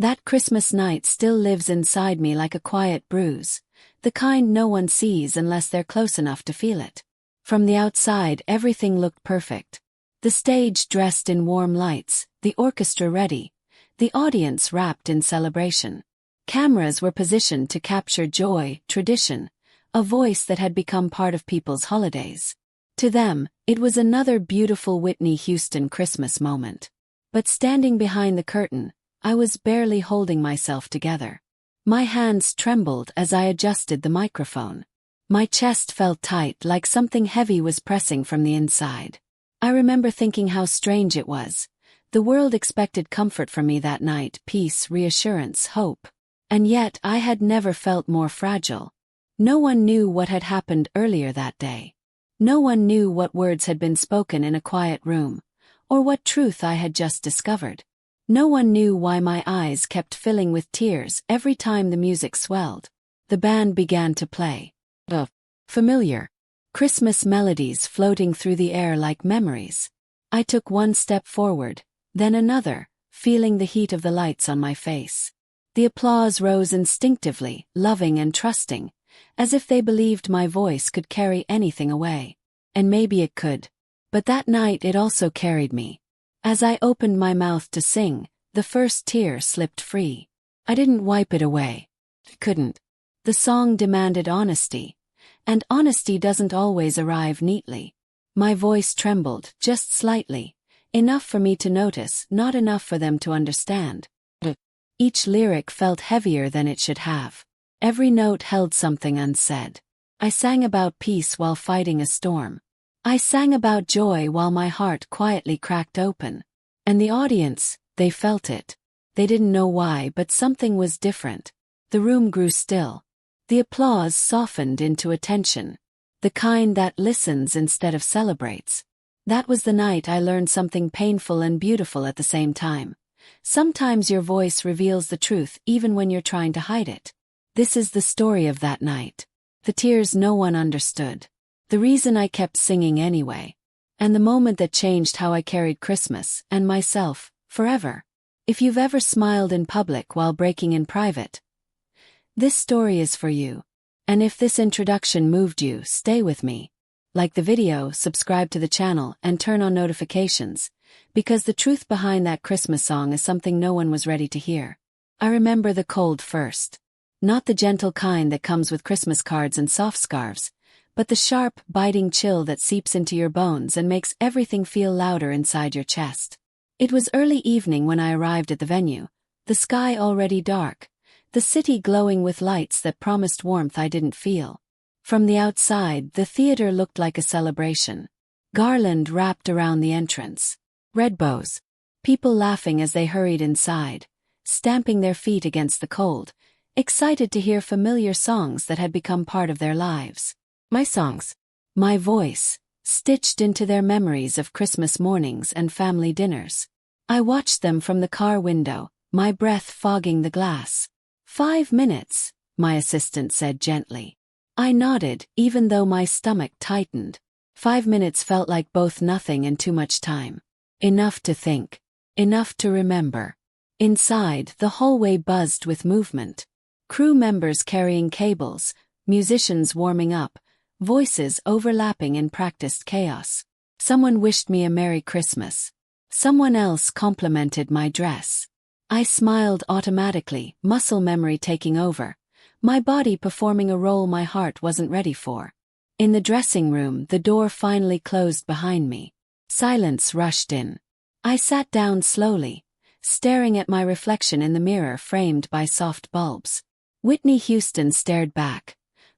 That Christmas night still lives inside me like a quiet bruise, the kind no one sees unless they're close enough to feel it. From the outside, everything looked perfect. The stage dressed in warm lights, the orchestra ready, the audience wrapped in celebration. Cameras were positioned to capture joy, tradition, a voice that had become part of people's holidays. To them, it was another beautiful Whitney Houston Christmas moment. But standing behind the curtain, I was barely holding myself together. My hands trembled as I adjusted the microphone. My chest felt tight, like something heavy was pressing from the inside. I remember thinking how strange it was. The world expected comfort from me that night, peace, reassurance, hope. And yet I had never felt more fragile. No one knew what had happened earlier that day. No one knew what words had been spoken in a quiet room, or what truth I had just discovered. No one knew why my eyes kept filling with tears every time the music swelled. The band began to play. Familiar Christmas melodies floating through the air like memories. I took one step forward, then another, feeling the heat of the lights on my face. The applause rose instinctively, loving and trusting, as if they believed my voice could carry anything away. And maybe it could. But that night it also carried me. As I opened my mouth to sing, the first tear slipped free. I didn't wipe it away. Couldn't. The song demanded honesty, and honesty doesn't always arrive neatly. My voice trembled, just slightly, enough for me to notice, not enough for them to understand. Each lyric felt heavier than it should have. Every note held something unsaid. I sang about peace while fighting a storm. I sang about joy while my heart quietly cracked open. And the audience, they felt it. They didn't know why, but something was different. The room grew still. The applause softened into attention. The kind that listens instead of celebrates. That was the night I learned something painful and beautiful at the same time. Sometimes your voice reveals the truth even when you're trying to hide it. This is the story of that night. The tears no one understood. The reason I kept singing anyway. And the moment that changed how I carried Christmas, and myself, forever. If you've ever smiled in public while breaking in private, this story is for you. And if this introduction moved you, stay with me. Like the video, subscribe to the channel, and turn on notifications, because the truth behind that Christmas song is something no one was ready to hear. I remember the cold first. Not the gentle kind that comes with Christmas cards and soft scarves, but the sharp, biting chill that seeps into your bones and makes everything feel louder inside your chest. It was early evening when I arrived at the venue, the sky already dark, the city glowing with lights that promised warmth I didn't feel. From the outside, the theater looked like a celebration. Garland wrapped around the entrance. Red bows. People laughing as they hurried inside, stamping their feet against the cold, excited to hear familiar songs that had become part of their lives. My songs. My voice, stitched into their memories of Christmas mornings and family dinners. I watched them from the car window, my breath fogging the glass. 5 minutes, my assistant said gently. I nodded, even though my stomach tightened. 5 minutes felt like both nothing and too much time. Enough to think. Enough to remember. Inside, the hallway buzzed with movement. Crew members carrying cables, musicians warming up, voices overlapping in practiced chaos. Someone wished me a Merry Christmas. Someone else complimented my dress. I smiled automatically, muscle memory taking over, my body performing a role my heart wasn't ready for. In the dressing room, the door finally closed behind me. Silence rushed in. I sat down slowly, staring at my reflection in the mirror framed by soft bulbs. Whitney Houston stared back.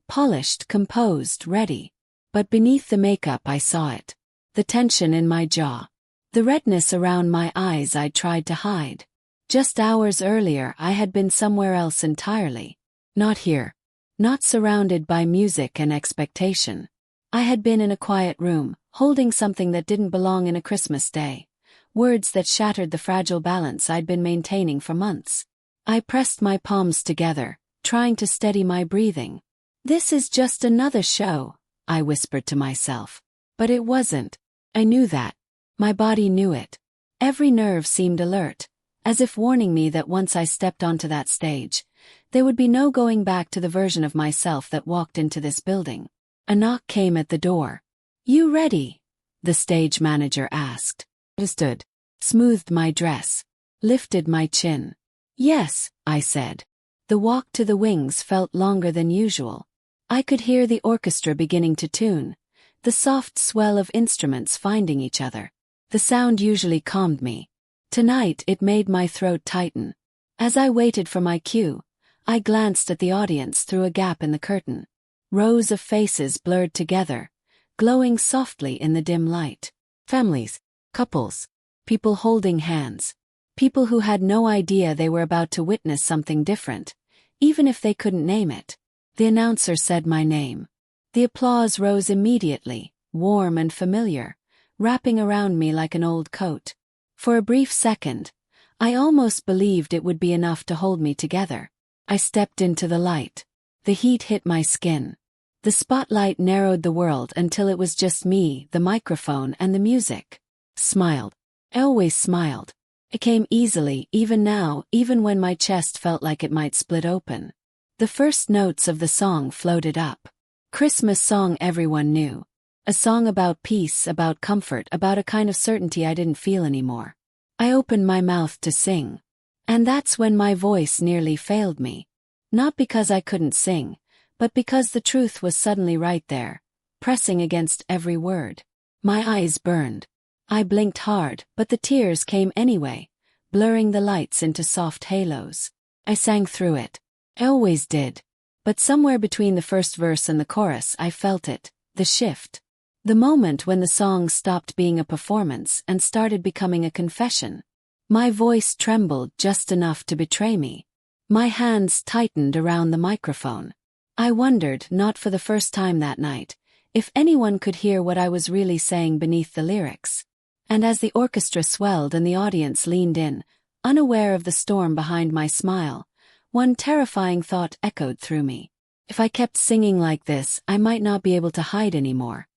Polished, composed, ready. But beneath the makeup I saw it. The tension in my jaw. The redness around my eyes I'd tried to hide. Just hours earlier I had been somewhere else entirely. Not here. Not surrounded by music and expectation. I had been in a quiet room, holding something that didn't belong in a Christmas day. Words that shattered the fragile balance I'd been maintaining for months. I pressed my palms together, trying to steady my breathing. This is just another show, I whispered to myself. But it wasn't. I knew that. My body knew it. Every nerve seemed alert, as if warning me that once I stepped onto that stage, there would be no going back to the version of myself that walked into this building. A knock came at the door. "You ready?" the stage manager asked. I stood, smoothed my dress, lifted my chin. "Yes," I said. The walk to the wings felt longer than usual. I could hear the orchestra beginning to tune, the soft swell of instruments finding each other. The sound usually calmed me. Tonight it made my throat tighten. As I waited for my cue, I glanced at the audience through a gap in the curtain. Rows of faces blurred together, glowing softly in the dim light. Families, couples, people holding hands. People who had no idea they were about to witness something different, even if they couldn't name it. The announcer said my name. The applause rose immediately, warm and familiar, wrapping around me like an old coat. For a brief second, I almost believed it would be enough to hold me together. I stepped into the light. The heat hit my skin. The spotlight narrowed the world until it was just me, the microphone, and the music. Smiled. I always smiled. It came easily, even now, even when my chest felt like it might split open. The first notes of the song floated up. Christmas song everyone knew. A song about peace, about comfort, about a kind of certainty I didn't feel anymore. I opened my mouth to sing. And that's when my voice nearly failed me. Not because I couldn't sing, but because the truth was suddenly right there, pressing against every word. My eyes burned. I blinked hard, but the tears came anyway, blurring the lights into soft halos. I sang through it. I always did. But somewhere between the first verse and the chorus I felt it, the shift. The moment when the song stopped being a performance and started becoming a confession. My voice trembled just enough to betray me. My hands tightened around the microphone. I wondered, not for the first time that night, if anyone could hear what I was really saying beneath the lyrics. And as the orchestra swelled and the audience leaned in, unaware of the storm behind my smile, one terrifying thought echoed through me. If I kept singing like this, I might not be able to hide anymore.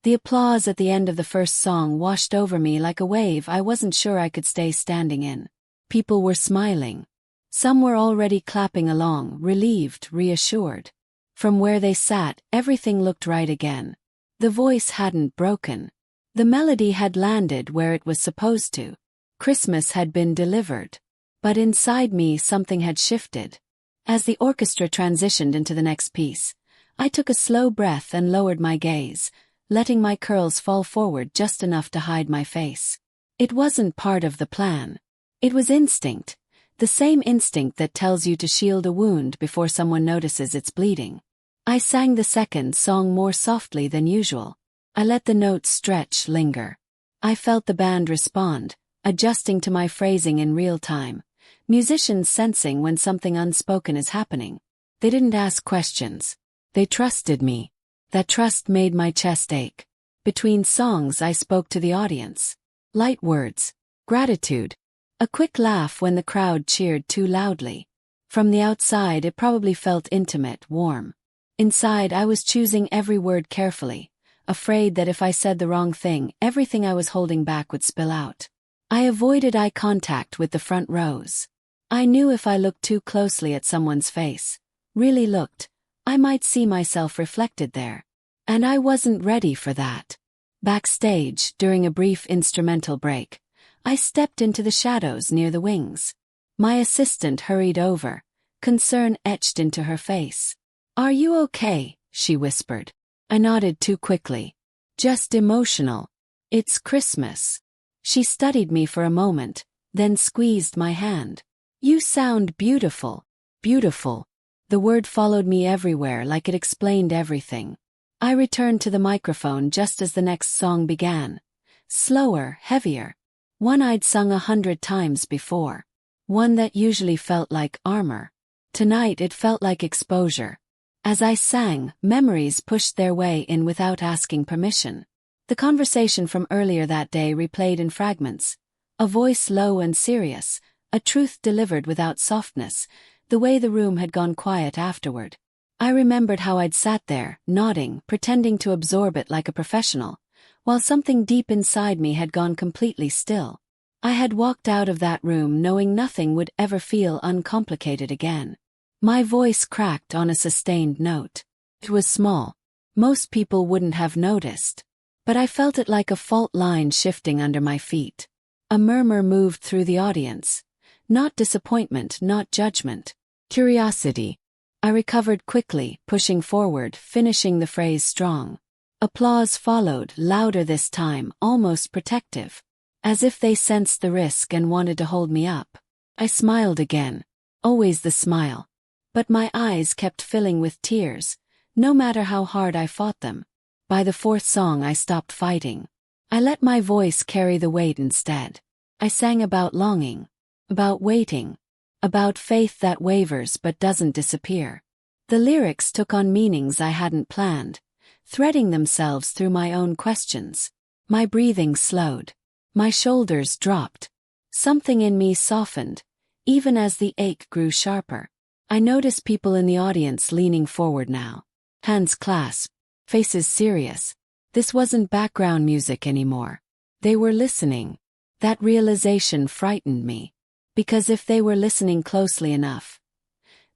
The applause at the end of the first song washed over me like a wave I wasn't sure I could stay standing in. People were smiling. Some were already clapping along, relieved, reassured. From where they sat, everything looked right again. The voice hadn't broken. The melody had landed where it was supposed to. Christmas had been delivered. But inside me something had shifted. As the orchestra transitioned into the next piece, I took a slow breath and lowered my gaze, letting my curls fall forward just enough to hide my face. It wasn't part of the plan. It was instinct, the same instinct that tells you to shield a wound before someone notices it's bleeding. I sang the second song more softly than usual. I let the notes stretch, linger. I felt the band respond, adjusting to my phrasing in real time. Musicians sensing when something unspoken is happening. They didn't ask questions. They trusted me. That trust made my chest ache. Between songs I spoke to the audience. Light words. Gratitude. A quick laugh when the crowd cheered too loudly. From the outside it probably felt intimate, warm. Inside I was choosing every word carefully, afraid that if I said the wrong thing, everything I was holding back would spill out. I avoided eye contact with the front rows. I knew if I looked too closely at someone's face, really looked, I might see myself reflected there. And I wasn't ready for that. Backstage, during a brief instrumental break, I stepped into the shadows near the wings. My assistant hurried over, concern etched into her face. "Are you okay?" she whispered. I nodded too quickly. "Just emotional. It's Christmas." She studied me for a moment, then squeezed my hand. "You sound beautiful." Beautiful. The word followed me everywhere like it explained everything. I returned to the microphone just as the next song began. Slower, heavier. One I'd sung 100 times before. One that usually felt like armor. Tonight it felt like exposure. As I sang, memories pushed their way in without asking permission. The conversation from earlier that day replayed in fragments. A voice low and serious, a truth delivered without softness, the way the room had gone quiet afterward. I remembered how I'd sat there, nodding, pretending to absorb it like a professional, while something deep inside me had gone completely still. I had walked out of that room knowing nothing would ever feel uncomplicated again. My voice cracked on a sustained note. It was small. Most people wouldn't have noticed. But I felt it like a fault line shifting under my feet. A murmur moved through the audience. Not disappointment, not judgment. Curiosity. I recovered quickly, pushing forward, finishing the phrase strong. Applause followed, louder this time, almost protective. As if they sensed the risk and wanted to hold me up. I smiled again. Always the smile. But my eyes kept filling with tears, no matter how hard I fought them. By the fourth song I stopped fighting. I let my voice carry the weight instead. I sang about longing. About waiting. About faith that wavers but doesn't disappear. The lyrics took on meanings I hadn't planned, threading themselves through my own questions. My breathing slowed. My shoulders dropped. Something in me softened, even as the ache grew sharper. I noticed people in the audience leaning forward now. Hands clasped, faces serious. This wasn't background music anymore. They were listening. That realization frightened me. Because if they were listening closely enough,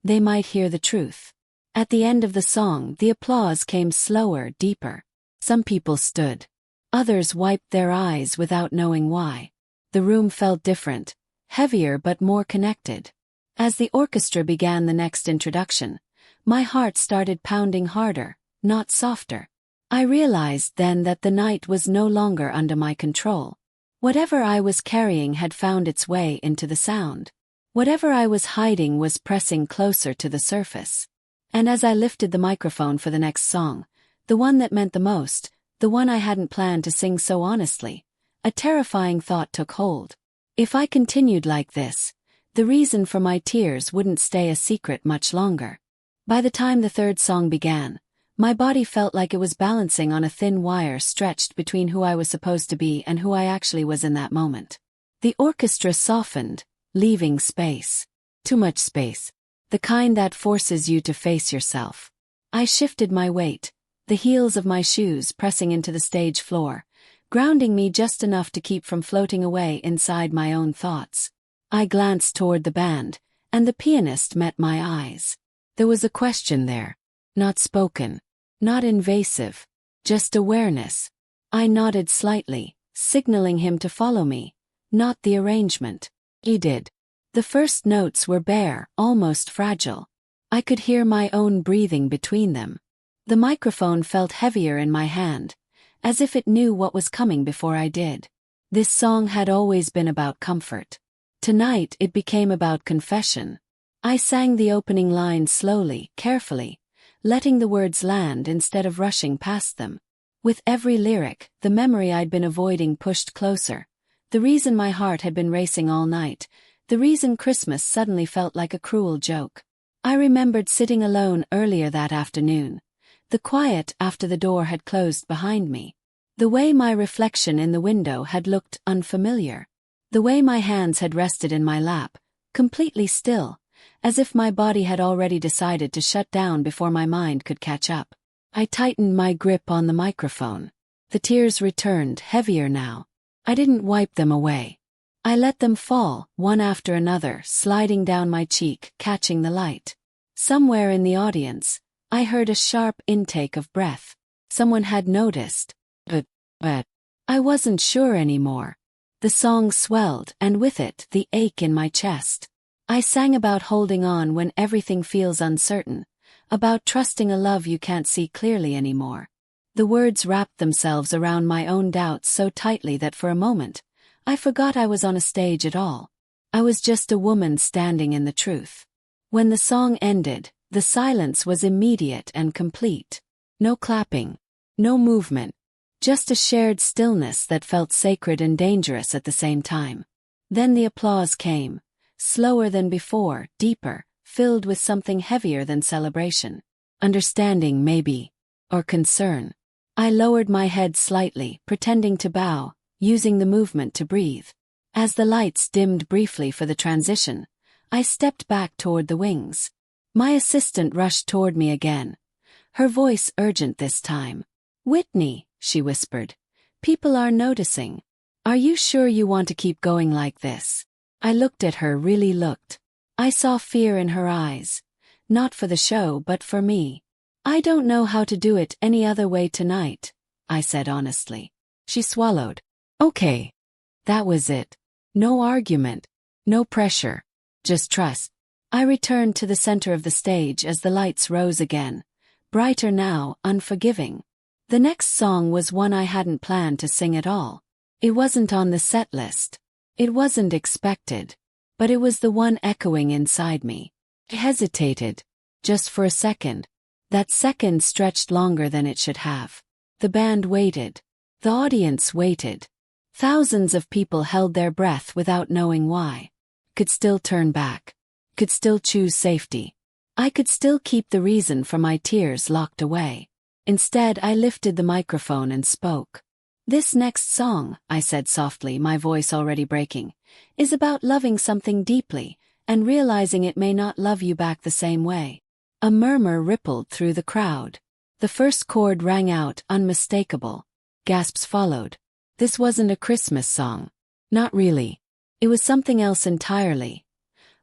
they might hear the truth. At the end of the song, the applause came slower, deeper. Some people stood. Others wiped their eyes without knowing why. The room felt different, heavier but more connected. As the orchestra began the next introduction, my heart started pounding harder, not softer. I realized then that the night was no longer under my control. Whatever I was carrying had found its way into the sound. Whatever I was hiding was pressing closer to the surface. And as I lifted the microphone for the next song, the one that meant the most, the one I hadn't planned to sing so honestly, a terrifying thought took hold. If I continued like this, the reason for my tears wouldn't stay a secret much longer. By the time the third song began, my body felt like it was balancing on a thin wire stretched between who I was supposed to be and who I actually was in that moment. The orchestra softened, leaving space. Too much space. The kind that forces you to face yourself. I shifted my weight, the heels of my shoes pressing into the stage floor, grounding me just enough to keep from floating away inside my own thoughts. I glanced toward the band, and the pianist met my eyes. There was a question there. Not spoken. Not invasive. Just awareness. I nodded slightly, signaling him to follow me. Not the arrangement. He did. The first notes were bare, almost fragile. I could hear my own breathing between them. The microphone felt heavier in my hand, as if it knew what was coming before I did. This song had always been about comfort. Tonight it became about confession. I sang the opening line slowly, carefully, letting the words land instead of rushing past them. With every lyric, the memory I'd been avoiding pushed closer. The reason my heart had been racing all night, the reason Christmas suddenly felt like a cruel joke. I remembered sitting alone earlier that afternoon. The quiet after the door had closed behind me. The way my reflection in the window had looked unfamiliar. The way my hands had rested in my lap, completely still, as if my body had already decided to shut down before my mind could catch up. I tightened my grip on the microphone. The tears returned, heavier now. I didn't wipe them away. I let them fall, one after another, sliding down my cheek, catching the light. Somewhere in the audience, I heard a sharp intake of breath. Someone had noticed. But I wasn't sure anymore. The song swelled, and with it, the ache in my chest. I sang about holding on when everything feels uncertain, about trusting a love you can't see clearly anymore. The words wrapped themselves around my own doubts so tightly that for a moment, I forgot I was on a stage at all. I was just a woman standing in the truth. When the song ended, the silence was immediate and complete. No clapping. No movement. Just a shared stillness that felt sacred and dangerous at the same time. Then the applause came. Slower than before, deeper, filled with something heavier than celebration. Understanding, maybe. Or concern. I lowered my head slightly, pretending to bow, using the movement to breathe. As the lights dimmed briefly for the transition, I stepped back toward the wings. My assistant rushed toward me again. Her voice urgent this time. "Whitney," she whispered. "People are noticing." Are you sure you want to keep going like this? I looked at her, really looked. I saw fear in her eyes. Not for the show, but for me. I don't know how to do it any other way tonight, I said honestly. She swallowed. Okay. That was it. No argument. No pressure. Just trust. I returned to the center of the stage as the lights rose again. Brighter now, unforgiving. The next song was one I hadn't planned to sing at all. It wasn't on the set list. It wasn't expected. But it was the one echoing inside me. I hesitated. Just for a second. That second stretched longer than it should have. The band waited. The audience waited. Thousands of people held their breath without knowing why. Could still turn back. Could still choose safety. I could still keep the reason for my tears locked away. Instead, I lifted the microphone and spoke. This next song, I said softly, my voice already breaking, is about loving something deeply and realizing it may not love you back the same way. A murmur rippled through the crowd. The first chord rang out, unmistakable. Gasps followed. This wasn't a Christmas song. Not really. It was something else entirely.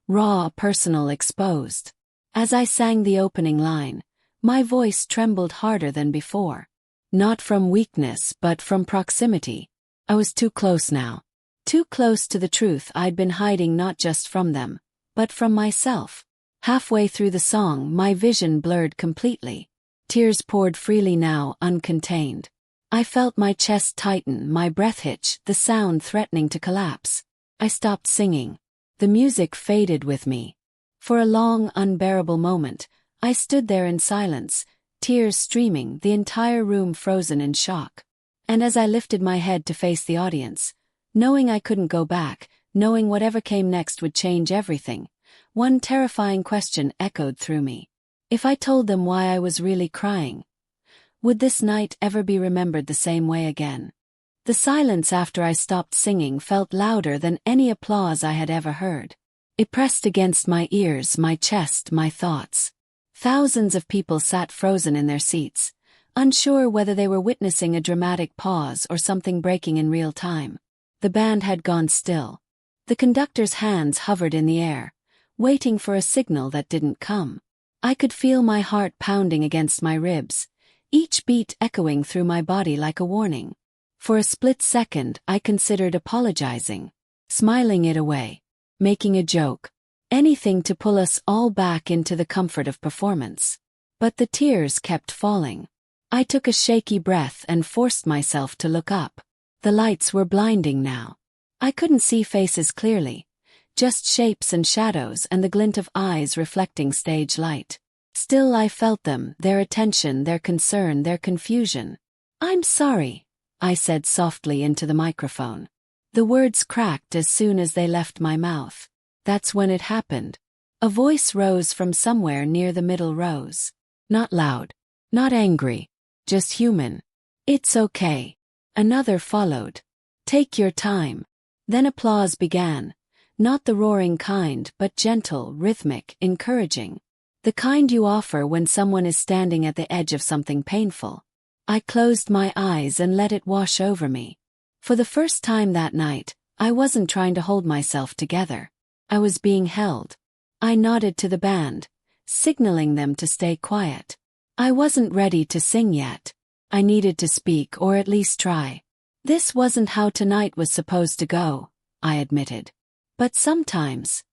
Raw, personal, exposed. As I sang the opening line, my voice trembled harder than before. Not from weakness, but from proximity. I was too close now. Too close to the truth I'd been hiding, not just from them, but from myself. Halfway through the song, my vision blurred completely. Tears poured freely now, uncontained. I felt my chest tighten, my breath hitch, the sound threatening to collapse. I stopped singing. The music faded with me. For a long, unbearable moment, I stood there in silence, tears streaming, the entire room frozen in shock. And as I lifted my head to face the audience, knowing I couldn't go back, knowing whatever came next would change everything, one terrifying question echoed through me. If I told them why I was really crying, would this night ever be remembered the same way again? The silence after I stopped singing felt louder than any applause I had ever heard. It pressed against my ears, my chest, my thoughts. Thousands of people sat frozen in their seats, unsure whether they were witnessing a dramatic pause or something breaking in real time. The band had gone still. The conductor's hands hovered in the air, waiting for a signal that didn't come. I could feel my heart pounding against my ribs, each beat echoing through my body like a warning. For a split second, I considered apologizing, smiling it away, making a joke, anything to pull us all back into the comfort of performance. But the tears kept falling. I took a shaky breath and forced myself to look up. The lights were blinding now. I couldn't see faces clearly, just shapes and shadows and the glint of eyes reflecting stage light. Still I felt them, their attention, their concern, their confusion. "I'm sorry," I said softly into the microphone. The words cracked as soon as they left my mouth. That's when it happened. A voice rose from somewhere near the middle rows. Not loud, not angry, just human. "It's okay." Another followed. "Take your time." Then applause began. Not the roaring kind, but gentle, rhythmic, encouraging. The kind you offer when someone is standing at the edge of something painful. I closed my eyes and let it wash over me. For the first time that night, I wasn't trying to hold myself together. I was being held. I nodded to the band, signaling them to stay quiet. I wasn't ready to sing yet. I needed to speak, or at least try. This wasn't how tonight was supposed to go, I admitted. But sometimes,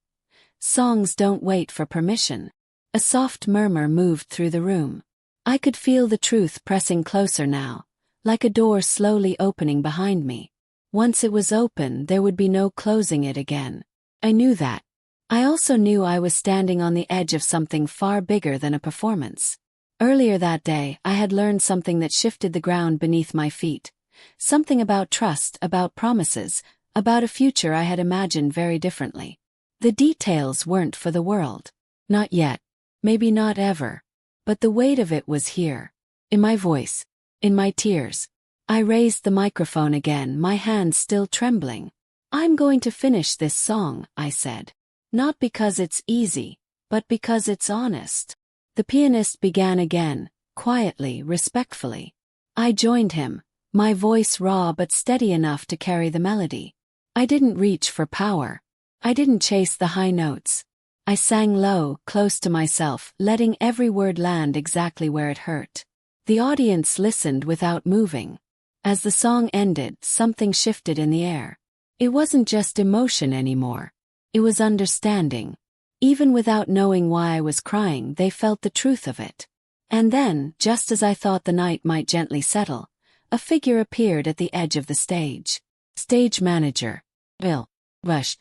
songs don't wait for permission. A soft murmur moved through the room. I could feel the truth pressing closer now, like a door slowly opening behind me. Once it was open, there would be no closing it again. I knew that. I also knew I was standing on the edge of something far bigger than a performance. Earlier that day, I had learned something that shifted the ground beneath my feet. Something about trust, about promises, about a future I had imagined very differently. The details weren't for the world. Not yet. Maybe not ever. But the weight of it was here. In my voice. In my tears. I raised the microphone again, my hands still trembling. "I'm going to finish this song," I said. "Not because it's easy, but because it's honest." The pianist began again, quietly, respectfully. I joined him, my voice raw but steady enough to carry the melody. I didn't reach for power. I didn't chase the high notes. I sang low, close to myself, letting every word land exactly where it hurt. The audience listened without moving. As the song ended, something shifted in the air. It wasn't just emotion anymore. It was understanding. Even without knowing why I was crying, they felt the truth of it. And then, just as I thought the night might gently settle, a figure appeared at the edge of the stage. Stage manager. Bill. Rushed.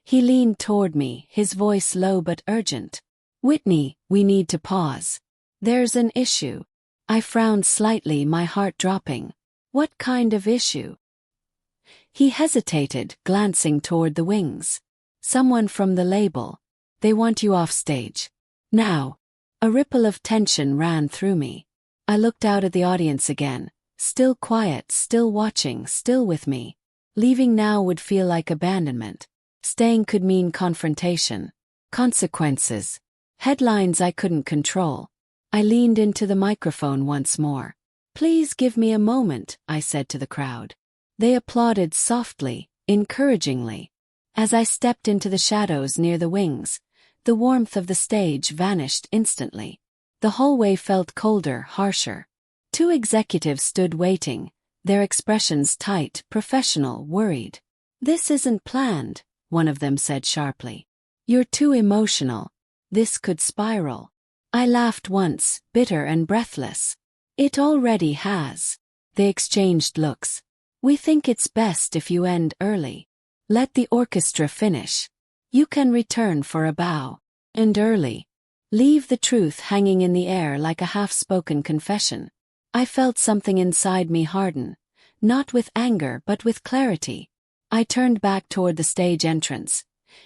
He leaned toward me, his voice low but urgent. "Whitney, we need to pause. There's an issue." I frowned slightly, my heart dropping. "What kind of issue?" He hesitated, glancing toward the wings. "Someone from the label. They want you off stage. Now." A ripple of tension ran through me. I looked out at the audience again, still quiet, still watching, still with me. Leaving now would feel like abandonment. Staying could mean confrontation. Consequences. Headlines I couldn't control. I leaned into the microphone once more. "Please give me a moment," I said to the crowd. They applauded softly, encouragingly. As I stepped into the shadows near the wings, the warmth of the stage vanished instantly. The hallway felt colder, harsher. Two executives stood waiting, their expressions tight, professional, worried. "This isn't planned," one of them said sharply. "You're too emotional. This could spiral." I laughed once, bitter and breathless. "It already has." They exchanged looks. "We think it's best if you end early. Let the orchestra finish. You can return for a bow. And early. Leave the truth hanging in the air like a half-spoken confession." I felt something inside me harden, not with anger but with clarity. I turned back toward the stage entrance,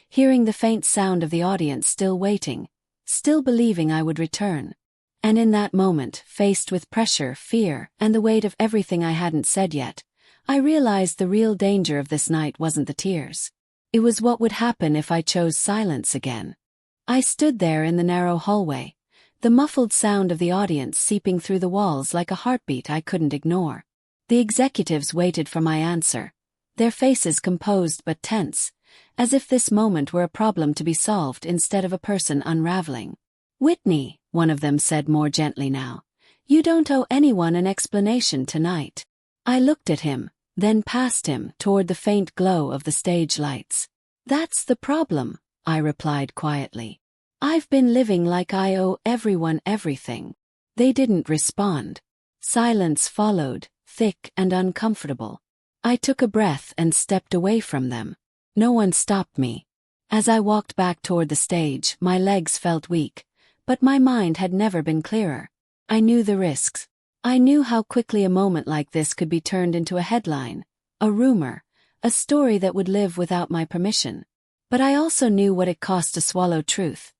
hearing the faint sound of the audience still waiting, still believing I would return. And in that moment, faced with pressure, fear, and the weight of everything I hadn't said yet, I realized the real danger of this night wasn't the tears. It was what would happen if I chose silence again. I stood there in the narrow hallway, the muffled sound of the audience seeping through the walls like a heartbeat I couldn't ignore. The executives waited for my answer, their faces composed but tense, as if this moment were a problem to be solved instead of a person unraveling. "Whitney," one of them said more gently now, "you don't owe anyone an explanation tonight." I looked at him, then past him toward the faint glow of the stage lights. "That's the problem," I replied quietly. "I've been living like I owe everyone everything." They didn't respond. Silence followed, thick and uncomfortable. I took a breath and stepped away from them. No one stopped me. As I walked back toward the stage, my legs felt weak, but my mind had never been clearer. I knew the risks. I knew how quickly a moment like this could be turned into a headline, a rumor, a story that would live without my permission. But I also knew what it cost to swallow truth.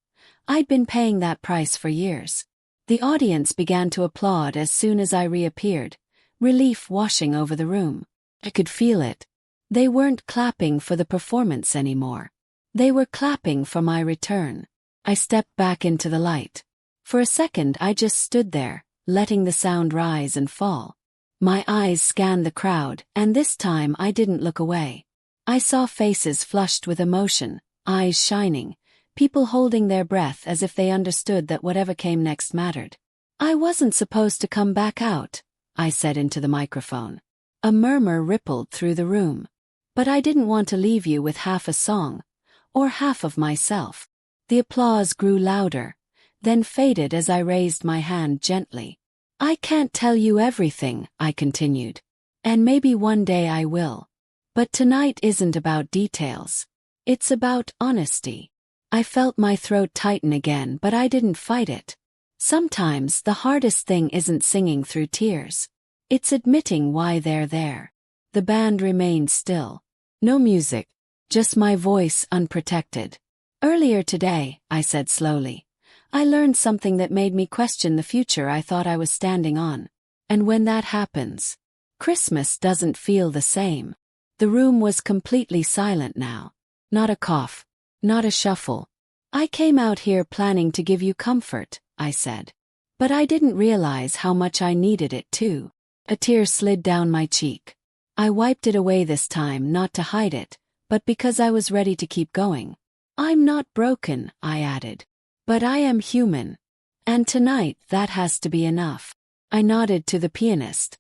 I'd been paying that price for years. The audience began to applaud as soon as I reappeared, relief washing over the room. I could feel it. They weren't clapping for the performance anymore. They were clapping for my return. I stepped back into the light. For a second I just stood there, letting the sound rise and fall. My eyes scanned the crowd, and this time I didn't look away. I saw faces flushed with emotion, eyes shining, people holding their breath as if they understood that whatever came next mattered. "I wasn't supposed to come back out," I said into the microphone. A murmur rippled through the room. "But I didn't want to leave you with half a song, or half of myself." The applause grew louder, then faded as I raised my hand gently. "I can't tell you everything," I continued. "And maybe one day I will. But tonight isn't about details. It's about honesty." I felt my throat tighten again, but I didn't fight it. Sometimes the hardest thing isn't singing through tears. It's admitting why they're there. The band remained still. No music. Just my voice unprotected. "Earlier today," I said slowly, "I learned something that made me question the future I thought I was standing on. And when that happens, Christmas doesn't feel the same." The room was completely silent now. Not a cough. Not a shuffle. "I came out here planning to give you comfort," I said. "But I didn't realize how much I needed it too." A tear slid down my cheek. I wiped it away this time, not to hide it, but because I was ready to keep going. I'm not broken, I added. But I am human. And tonight that has to be enough. I nodded to the pianist.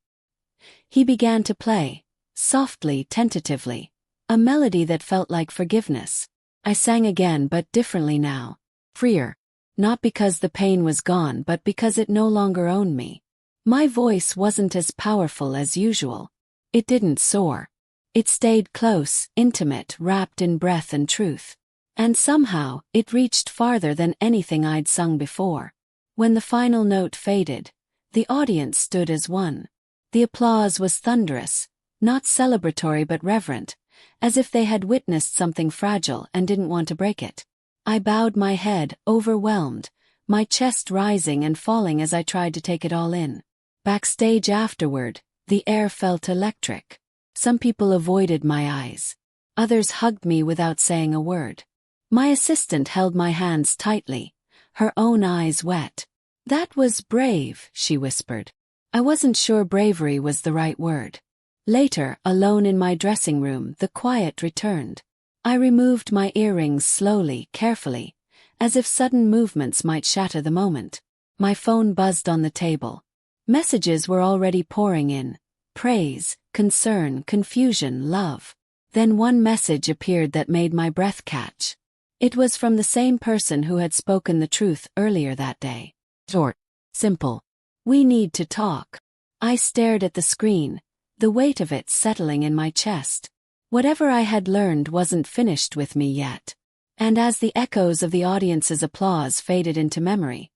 He began to play, softly, tentatively, a melody that felt like forgiveness. I sang again, but differently now. Freer. Not because the pain was gone, but because it no longer owned me. My voice wasn't as powerful as usual. It didn't soar. It stayed close, intimate, wrapped in breath and truth. And somehow, it reached farther than anything I'd sung before. When the final note faded, the audience stood as one. The applause was thunderous, not celebratory but reverent, as if they had witnessed something fragile and didn't want to break it. I bowed my head, overwhelmed, my chest rising and falling as I tried to take it all in. Backstage afterward, the air felt electric. Some people avoided my eyes. Others hugged me without saying a word. My assistant held my hands tightly, her own eyes wet. That was brave, she whispered. I wasn't sure bravery was the right word. Later, alone in my dressing room, the quiet returned. I removed my earrings slowly, carefully, as if sudden movements might shatter the moment. My phone buzzed on the table. Messages were already pouring in. Praise, concern, confusion, love. Then one message appeared that made my breath catch. It was from the same person who had spoken the truth earlier that day. Short. Simple. We need to talk. I stared at the screen, the weight of it settling in my chest. Whatever I had learned wasn't finished with me yet. And as the echoes of the audience's applause faded into memory,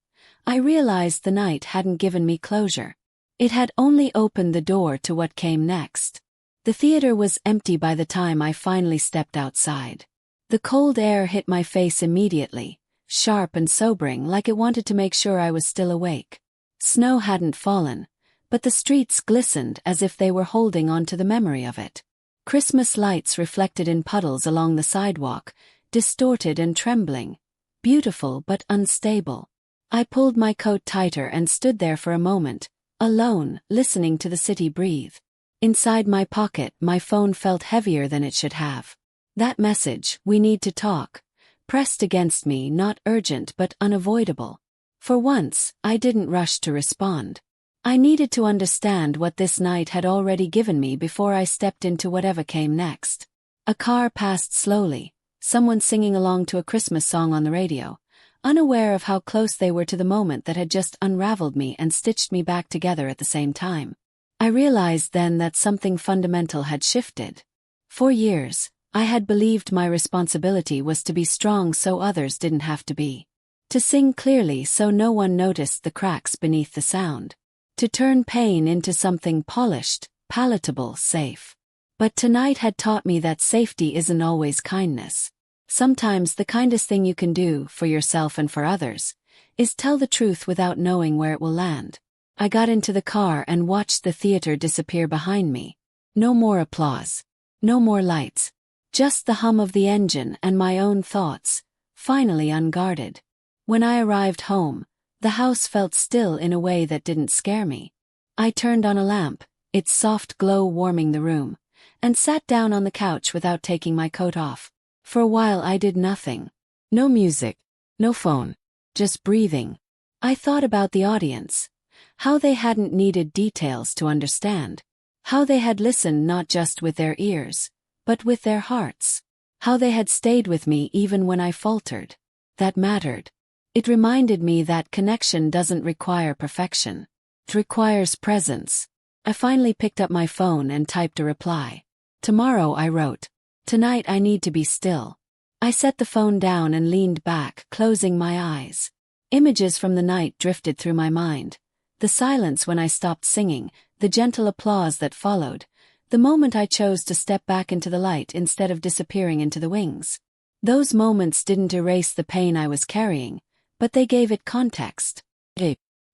I realized the night hadn't given me closure. It had only opened the door to what came next. The theater was empty by the time I finally stepped outside. The cold air hit my face immediately, sharp and sobering, like it wanted to make sure I was still awake. Snow hadn't fallen, but the streets glistened as if they were holding on to the memory of it. Christmas lights reflected in puddles along the sidewalk, distorted and trembling, beautiful but unstable. I pulled my coat tighter and stood there for a moment, alone, listening to the city breathe. Inside my pocket, my phone felt heavier than it should have. That message, "We need to talk," pressed against me, not urgent but unavoidable. For once, I didn't rush to respond. I needed to understand what this night had already given me before I stepped into whatever came next. A car passed slowly, someone singing along to a Christmas song on the radio, unaware of how close they were to the moment that had just unraveled me and stitched me back together at the same time. I realized then that something fundamental had shifted. For years, I had believed my responsibility was to be strong so others didn't have to be. To sing clearly so no one noticed the cracks beneath the sound. To turn pain into something polished, palatable, safe. But tonight had taught me that safety isn't always kindness. Sometimes the kindest thing you can do, for yourself and for others, is tell the truth without knowing where it will land. I got into the car and watched the theater disappear behind me. No more applause. No more lights. Just the hum of the engine and my own thoughts, finally unguarded. When I arrived home, the house felt still in a way that didn't scare me. I turned on a lamp, its soft glow warming the room, and sat down on the couch without taking my coat off. For a while I did nothing. No music, no phone, just breathing. I thought about the audience, how they hadn't needed details to understand, how they had listened not just with their ears, but with their hearts, how they had stayed with me even when I faltered. That mattered. It reminded me that connection doesn't require perfection. It requires presence. I finally picked up my phone and typed a reply. Tomorrow, I wrote. Tonight I need to be still. I set the phone down and leaned back, closing my eyes. Images from the night drifted through my mind. The silence when I stopped singing, the gentle applause that followed, the moment I chose to step back into the light instead of disappearing into the wings. Those moments didn't erase the pain I was carrying, but they gave it context.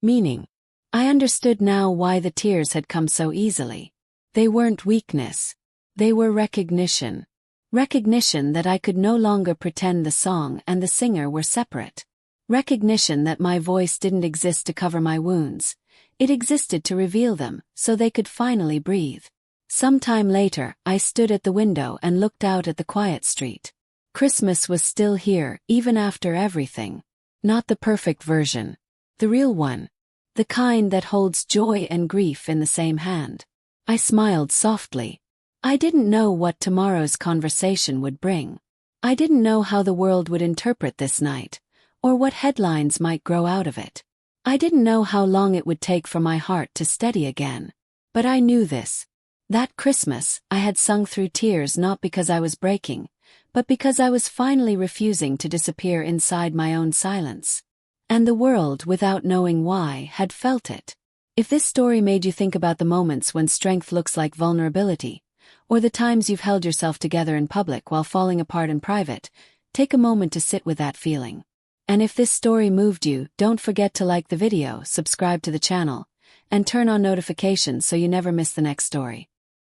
Meaning. I understood now why the tears had come so easily. They weren't weakness. They were recognition. Recognition that I could no longer pretend the song and the singer were separate. Recognition that my voice didn't exist to cover my wounds. It existed to reveal them, so they could finally breathe. Some time later, I stood at the window and looked out at the quiet street. Christmas was still here, even after everything. Not the perfect version. The real one. The kind that holds joy and grief in the same hand. I smiled softly. I didn't know what tomorrow's conversation would bring. I didn't know how the world would interpret this night, or what headlines might grow out of it. I didn't know how long it would take for my heart to steady again. But I knew this. That Christmas, I had sung through tears not because I was breaking, but because I was finally refusing to disappear inside my own silence. And the world, without knowing why, had felt it. If this story made you think about the moments when strength looks like vulnerability, or the times you've held yourself together in public while falling apart in private, take a moment to sit with that feeling. And if this story moved you, don't forget to like the video, subscribe to the channel, and turn on notifications so you never miss the next story.